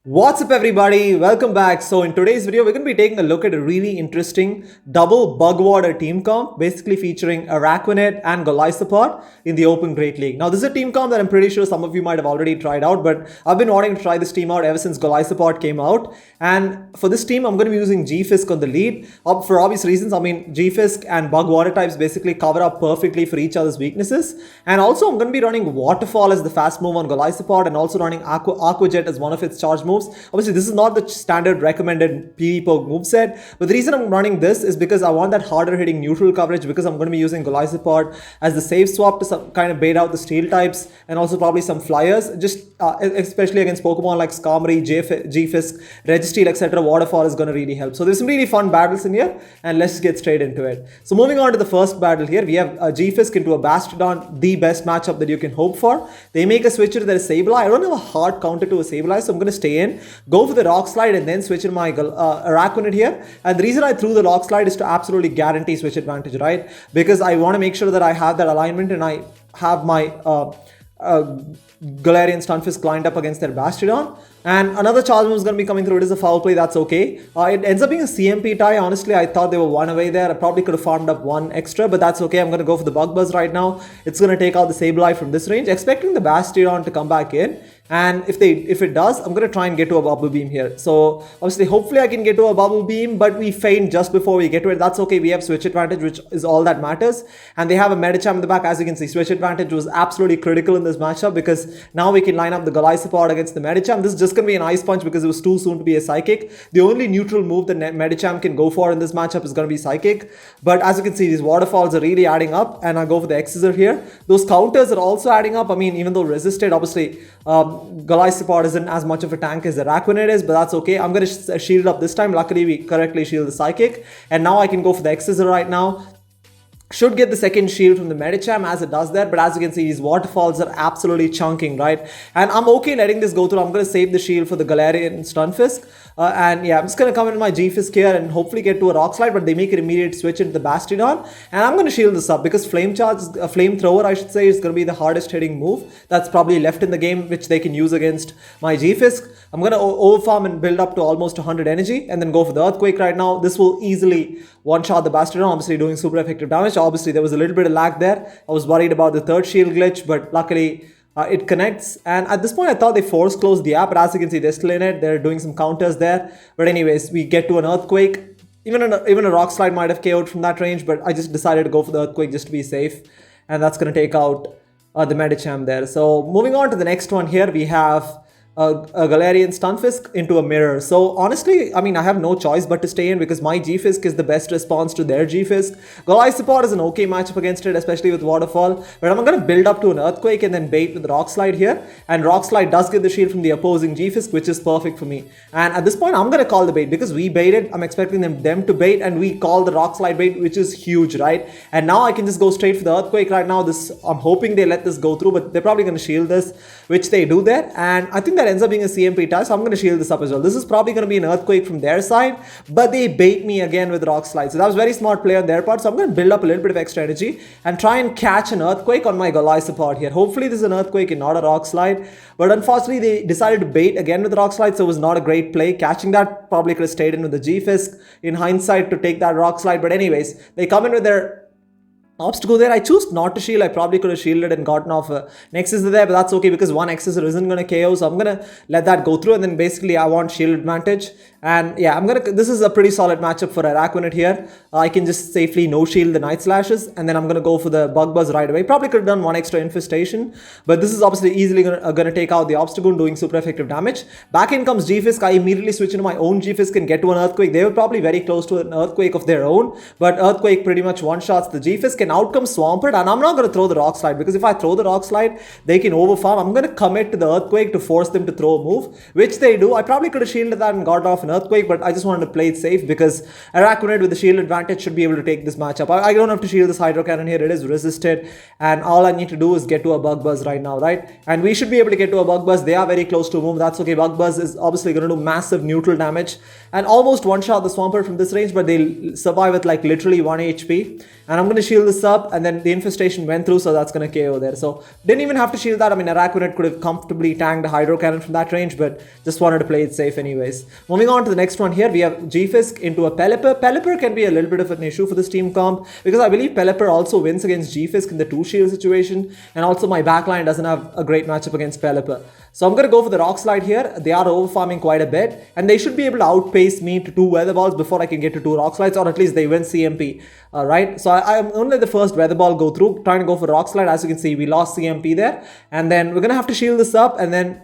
What's up everybody, welcome back. So in today's video we're going to be taking a look at a really interesting double Bug-Water team comp, basically featuring Araquanid and Golisopod in the Open Great League. Now this is a team comp that I'm pretty sure some of you might have already tried out, but I've been wanting to try this team out ever since Golisopod came out. And for this team I'm going to be using G-Fisk on the lead for obvious reasons. I mean, G-Fisk and Bug-Water types basically cover up perfectly for each other's weaknesses. And also I'm going to be running Waterfall as the fast move on Golisopod and also running Aqua Jet as one of its charge moves. Obviously, this is not the standard recommended PvP poke moveset, but the reason I'm running this is because I want that harder hitting neutral coverage, because I'm going to be using Golisopod as the safe swap to kind of bait out the steel types and also probably some flyers, just especially against Pokemon like Skarmory, G-Fisk, Registeel, etc. Waterfall is going to really help. So there's some really fun battles in here, and let's get straight into it. So moving on to the first battle here, we have a G-Fisk into a Bastiodon, the best matchup that you can hope for. They make a switcher that is Sableye. I don't have a hard counter to a Sableye, so I'm going to stay in, go for the Rock Slide, and then switch in my Araquanid here. And the reason I threw the Rock Slide is to absolutely guarantee switch advantage, right? Because I want to make sure that I have that alignment and I have my Galarian Stunfisk lined up against their Bastiodon. And another charge move is going to be coming through. It is a foul play, that's okay. It ends up being a CMP tie. Honestly, I thought they were one away there. I probably could have farmed up one extra, but that's okay. I'm going to go for the Bug Buzz right now. It's going to take out the Sableye from this range, expecting the Bastiodon to come back in. And if it does, I'm going to try and get to a Bubble Beam here. So obviously, hopefully I can get to a Bubble Beam, but we faint just before we get to it. That's okay. We have switch advantage, which is all that matters. And they have a Medicham in the back. As you can see, switch advantage was absolutely critical in this matchup, because now we can line up the Golisopod against the Medicham. This is just going to be an Ice Punch because it was too soon to be a Psychic. The only neutral move that Medicham can go for in this matchup is going to be Psychic. But as you can see, these Waterfalls are really adding up, and I go for the X-Scissor here. Those counters are also adding up. I mean, even though resisted, obviously, Golisopod isn't as much of a tank as the Araquanid is, but that's okay. I'm going to shield up this time. Luckily, we correctly shield the Psychic. And now I can go for the X-Scissor right now. Should get the second shield from the Medicham as it does that, but as you can see, these Waterfalls are absolutely chunking, right? And I'm okay letting this go through. I'm going to save the shield for the Galarian Stunfisk. And yeah, I'm just going to come in my G-Fisk here and hopefully get to a Rock Slide, but they make an immediate switch into the Bastiodon. And I'm going to shield this up because Flame Charge, Flamethrower, I should say, is going to be the hardest hitting move that's probably left in the game, which they can use against my G-Fisk. I'm going to overfarm and build up to almost 100 energy and then go for the Earthquake right now. This will easily one-shot the Bastiodon, obviously doing super effective damage. Obviously, there was a little bit of lag there. I was worried about the third shield glitch, but luckily it connects. And at this point, I thought they force closed the app, but as you can see, they're still in it. They're doing some counters there. But anyways, we get to an Earthquake. Even a Rock Slide might have KO'd from that range, but I just decided to go for the Earthquake just to be safe. And that's going to take out the Medicham there. So moving on to the next one here, we have a Galarian Stunfisk into a Mirror. So honestly, I mean, I have no choice but to stay in because my G-Fisk is the best response to their G-Fisk. Golisopod is an okay matchup against it, especially with Waterfall. But I'm going to build up to an Earthquake and then bait with the Rock Slide here. And Rock Slide does get the shield from the opposing G-Fisk, which is perfect for me. And at this point, I'm going to call the bait because we baited. I'm expecting them to bait, and we call the Rock Slide bait, which is huge, right? And now I can just go straight for the Earthquake right now. I'm hoping they let this go through, but they're probably going to shield this, which they do there. And I think that ends up being a CMP tie, so I'm going to shield this up as well. This is probably going to be an Earthquake from their side, but they bait me again with Rock Slide. So that was very smart play on their part. So I'm going to build up a little bit of extra energy and try and catch an Earthquake on my Golisopod here. Hopefully this is an Earthquake and not a Rock Slide. But unfortunately, they decided to bait again with the Rock Slide, so it was not a great play. Catching that probably could have stayed in with the G-Fisk in hindsight to take that Rock Slide. But anyways, they come in with their obstacle there. I choose not to shield. I probably could have shielded and gotten off an X-Scissor there, but that's okay because one X-Scissor isn't going to KO, so I'm going to let that go through, and then basically I want shield advantage. And yeah, this is a pretty solid matchup for Araquanid here. I can just safely no shield the Night Slashes, and then I'm going to go for the Bug Buzz right away. Probably could have done one extra Infestation, but this is obviously easily going to take out the Obstagoon, doing super effective damage. Back in comes G-Fisk. I immediately switch into my own G-Fisk and get to an Earthquake. They were probably very close to an Earthquake of their own, but Earthquake pretty much one-shots the G-Fisk, and out comes Swampert. And I'm not going to throw the Rock Slide because if I throw the Rock Slide, they can overfarm. I'm going to commit to the Earthquake to force them to throw a move, which they do. I probably could have shielded that and got off an Earthquake, but I just wanted to play it safe because Araquanid with the shield advantage should be able to take this matchup. I don't have to shield this Hydro Cannon here. It is resisted, and all I need to do is get to a Bug Buzz right now, right? And we should be able to get to a Bug Buzz. They are very close to a move. That's okay. Bug Buzz is obviously going to do massive neutral damage and almost one-shot the Swampert from this range, but they'll survive with like literally 1 HP. And I'm going to shield this this up, and then the infestation went through, so that's going to KO there. So didn't even have to shield that. I mean, Araquanid could have comfortably tanked the Hydro Cannon from that range, but just wanted to play it safe anyways. Moving on to the next one here, we have G-Fisk into a Pelipper. Pelipper can be a little bit of an issue for this team comp, because I believe Pelipper also wins against G-Fisk in the 2-shield situation, and also my backline doesn't have a great matchup against Pelipper. So I'm going to go for the Rock Slide here. They are overfarming quite a bit, and they should be able to outpace me to 2 Weather Balls before I can get to 2 Rock Slides, or at least they win CMP. Right, so I'm only the first Weather Ball go through, trying to go for Rock Slide. As you can see, we lost CMP there, and then we're going to have to shield this up and then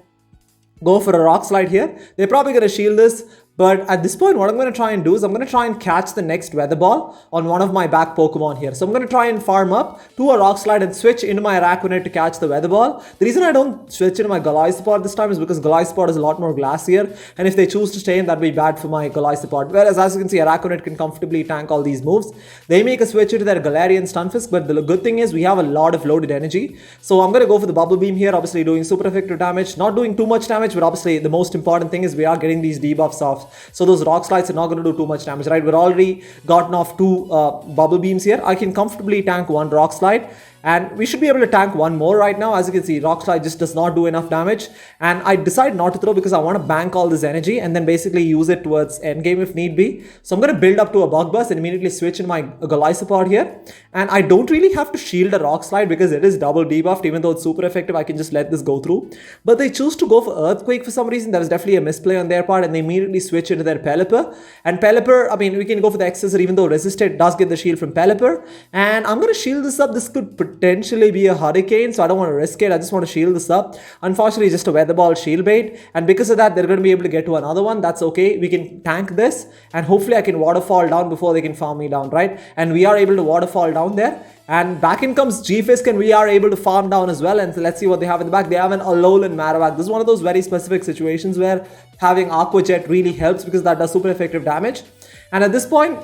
go for a Rock Slide here. They're probably going to shield this. But at this point, what I'm going to try and do is I'm going to try and catch the next Weather Ball on one of my back Pokemon here. So I'm going to try and farm up to a Rock Slide and switch into my Araquanid to catch the Weather Ball. The reason I don't switch into my Golisopod this time is because Golisopod is a lot more glacier, and if they choose to stay in, that'd be bad for my Golisopod. Whereas, as you can see, Araquanid can comfortably tank all these moves. They make a switch into their Galarian Stunfisk, but the good thing is we have a lot of loaded energy. So I'm going to go for the Bubble Beam here, obviously doing super effective damage. Not doing too much damage, but obviously the most important thing is we are getting these debuffs off. So those Rock Slides are not going to do too much damage, right? We're already gotten off 2 Bubble Beams here. I can comfortably tank 1 Rock Slide, and we should be able to tank 1 more right now. As you can see, Rock Slide just does not do enough damage, and I decide not to throw because I want to bank all this energy and then basically use it towards endgame if need be. So I'm going to build up to a Bug Buzz and immediately switch in my Golisopod here, and I don't really have to shield a Rock Slide because it is double debuffed. Even though it's super effective, I can just let this go through, but they choose to go for Earthquake for some reason. That was definitely a misplay on their part, and they immediately switch into their Pelipper. And Pelipper, I mean, we can go for the Excessor, even though Resisted does get the shield from Pelipper, and I'm going to shield this up. This could potentially be a Hurricane, so I don't want to risk it. I just want to shield this up. Unfortunately, just a Weather Ball shield bait, and because of that, they're going to be able to get to another one. That's okay. We can tank this, and hopefully I can Waterfall down before they can farm me down, right? And we are able to Waterfall down there, and back in comes G-Fisk, and we are able to farm down as well. And so let's see what they have in the back. They have an Alolan Marowak. This is one of those very specific situations where having Aqua Jet really helps because that does super effective damage. And at this point,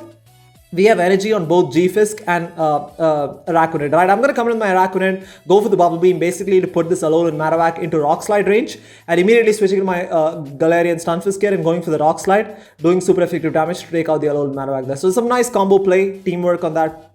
we have energy on both G-Fisk and Araquanid, right? I'm going to come in with my Araquanid, go for the Bubble Beam, basically to put this Alolan Marowak into Rock Slide range, and immediately switching to my Galarian Stunfisk here and going for the Rock Slide, doing super effective damage to take out the Alolan Marowak there. So some nice combo play, teamwork on that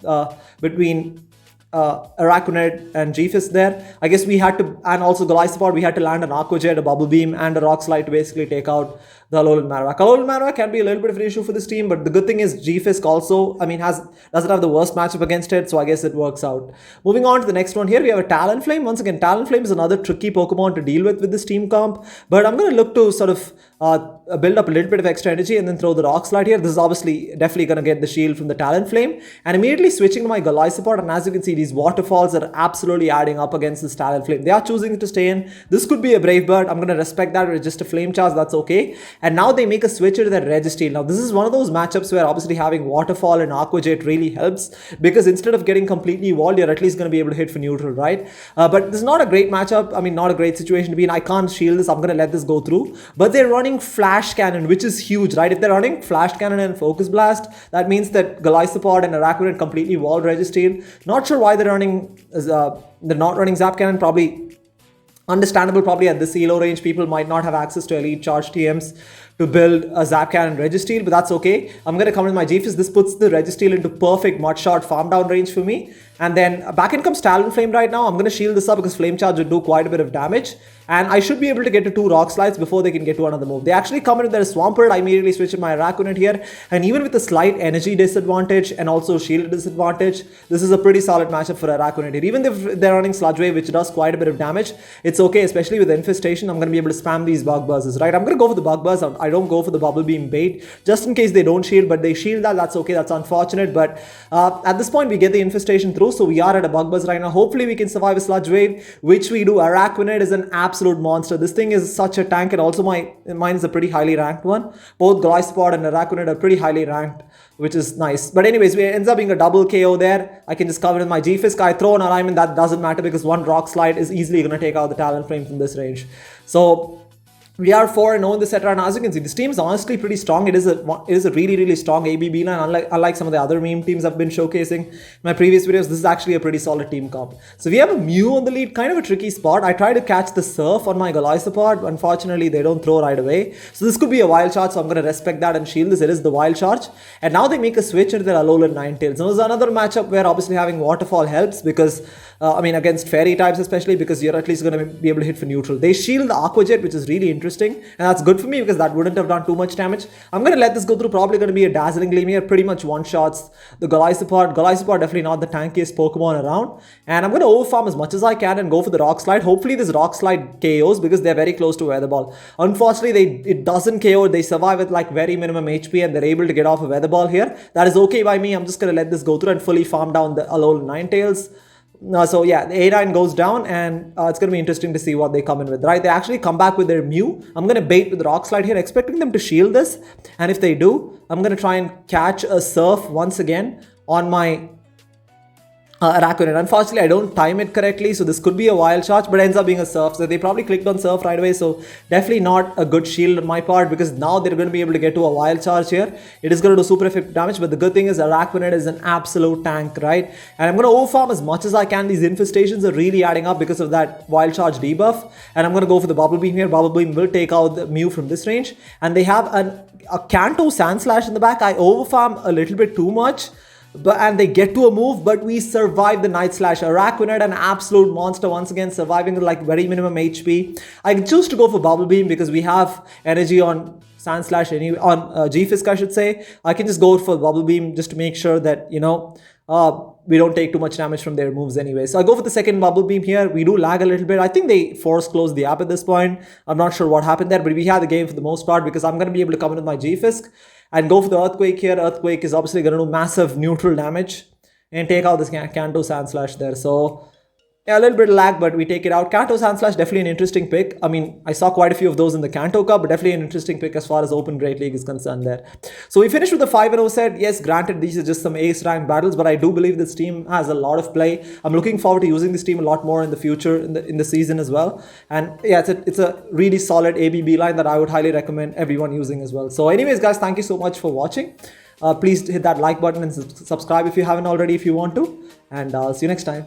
between Araquanid and G-Fisk there. I guess we had to, and also Golisopod, we had to land an Aqua Jet, a Bubble Beam, and a Rock Slide to basically take out the Alolan Marowak. Alolan Marowak can be a little bit of an issue for this team, but the good thing is G-Fisk also, I mean, doesn't have the worst matchup against it, so I guess it works out. Moving on to the next one here, we have a Talonflame. Once again, Talonflame is another tricky Pokemon to deal with this team comp, but I'm going to look to sort of build up a little bit of extra energy and then throw the Rock Slide here. This is obviously definitely going to get the shield from the Talonflame, and immediately switching to my Golisopod, and as you can see, these Waterfalls are absolutely adding up against this Talonflame. They are choosing to stay in. This could be a Brave Bird. I'm going to respect that. It's just a Flame Charge. That's okay. And now they make a switch into their Registeel. Now, this is one of those matchups where obviously having Waterfall and Aqua Jet really helps, because instead of getting completely walled, you're at least going to be able to hit for neutral, right? But this is not a great matchup. I mean, not a great situation to be in. I can't shield this. I'm going to let this go through. But they're running Flash Cannon, which is huge, right? If they're running Flash Cannon and Focus Blast, that means that Golisopod and Araquanid completely walled Registeel. Not sure why they're not running Zap Cannon. Probably understandable. Probably at this ELO range, people might not have access to elite charge TMs to build a Zap Cannon Registeel, but that's okay. I'm going to come with my G-Fisk. This puts the Registeel into perfect Mud Shot farm down range for me. And then back in comes Talonflame right now. I'm going to shield this up because Flame Charge would do quite a bit of damage. And I should be able to get to 2 Rock Slides before they can get to another move. They actually come in with their Swampert. I immediately switch in my Araquanid here. And even with a slight energy disadvantage and also shield disadvantage, this is a pretty solid matchup for Araquanid here. Even if they're running Sludge Wave, which does quite a bit of damage, it's okay, especially with Infestation. I'm going to be able to spam these Bug Buzzes, right? I'm going to go for the Bug Buzz. I don't go for the Bubble Beam bait, just in case they don't shield, but they shield that. That's okay. That's unfortunate. But at this point, we get the Infestation through, so we are at a Bug Buzz right now. Hopefully, we can survive a Sludge Wave, which we do. Araquanid is an absolute monster. This thing is such a tank, and also mine is a pretty highly ranked one. Both Golisopod and Araquanid are pretty highly ranked, which is nice. But anyways, it ends up being a double KO there. I can just cover it with my G-Fisk. I throw an alignment, that doesn't matter because one Rock Slide is easily going to take out the Talonflame from this range. So We are 4-0 in the set, and as you can see, this team is honestly pretty strong. It is a really strong ABB line. Unlike some of the other meme teams I've been showcasing in my previous videos, this is actually a pretty solid team comp. So we have a Mew on the lead, kind of a tricky spot. I try to catch the Surf on my Golisopod. Unfortunately, they don't throw right away. So this could be a wild charge, so I'm going to respect that and shield this. It is the wild charge. And now they make a switch into their Alolan Ninetales. Now, there's another matchup where obviously having Waterfall helps because, against Fairy types especially, because you're at least going to be able to hit for neutral. They shield the Aqua Jet, which is really interesting, and that's good for me because that wouldn't have done too much damage. I'm going to let this go through. Probably going to be a Dazzling Gleam here. Pretty much one-shots the Golisopod. Golisopod definitely not the tankiest Pokemon around. And I'm going to overfarm as much as I can and go for the Rock Slide. Hopefully this Rock Slide KOs because they're very close to Weather Ball. Unfortunately, it doesn't KO. They survive with like very minimum HP and they're able to get off a Weather Ball here. That is okay by me. I'm just going to let this go through and fully farm down the Alolan Ninetales. So yeah, the A9 goes down, and it's going to be interesting to see what they come in with, right? They actually come back with their Mew. I'm going to bait with the Rock Slide here, expecting them to shield this. And if they do, I'm going to try and catch a Surf once again on my Araquanid. Unfortunately, I don't time it correctly, so this could be a wild charge, but ends up being a Surf. So they probably clicked on Surf right away, so definitely not a good shield on my part because now they're going to be able to get to a wild charge here. It is going to do super effective damage, but the good thing is Araquanid is an absolute tank, right? And I'm going to overfarm as much as I can. These infestations are really adding up because of that wild charge debuff, and I'm going to go for the Bubble Beam here. Bubble Beam will take out the Mew from this range, and they have a Kanto Sand Slash in the back. I overfarm a little bit too much, and they get to a move, but we survive the Night Slash. Araquanid, an absolute monster once again, surviving with like very minimum HP. I choose to go for Bubble Beam because we have energy on Sand Slash anyway, on G-Fisk I should say. I can just go for Bubble Beam just to make sure that, we don't take too much damage from their moves anyway. So I go for the second Bubble Beam here. We do lag a little bit. I think they force closed the app at this point. I'm not sure what happened there, but we had the game for the most part because I'm going to be able to come in with my G-Fisk and go for the Earthquake here. Earthquake is obviously going to do massive neutral damage and take out this Kanto Sand Slash there. So yeah, a little bit of lag, but we take it out. Kanto Sand Slash, definitely an interesting pick. I mean, I saw quite a few of those in the Kanto Cup, but definitely an interesting pick as far as Open Great League is concerned there. So we finished with the 5-0 set. Yes, granted, these are just some ace rank battles, but I do believe this team has a lot of play. I'm looking forward to using this team a lot more in the future, in the season as well. And yeah, it's a really solid ABB line that I would highly recommend everyone using as well. So anyways, guys, thank you so much for watching. Please hit that like button and subscribe if you haven't already if you want to. And I'll see you next time.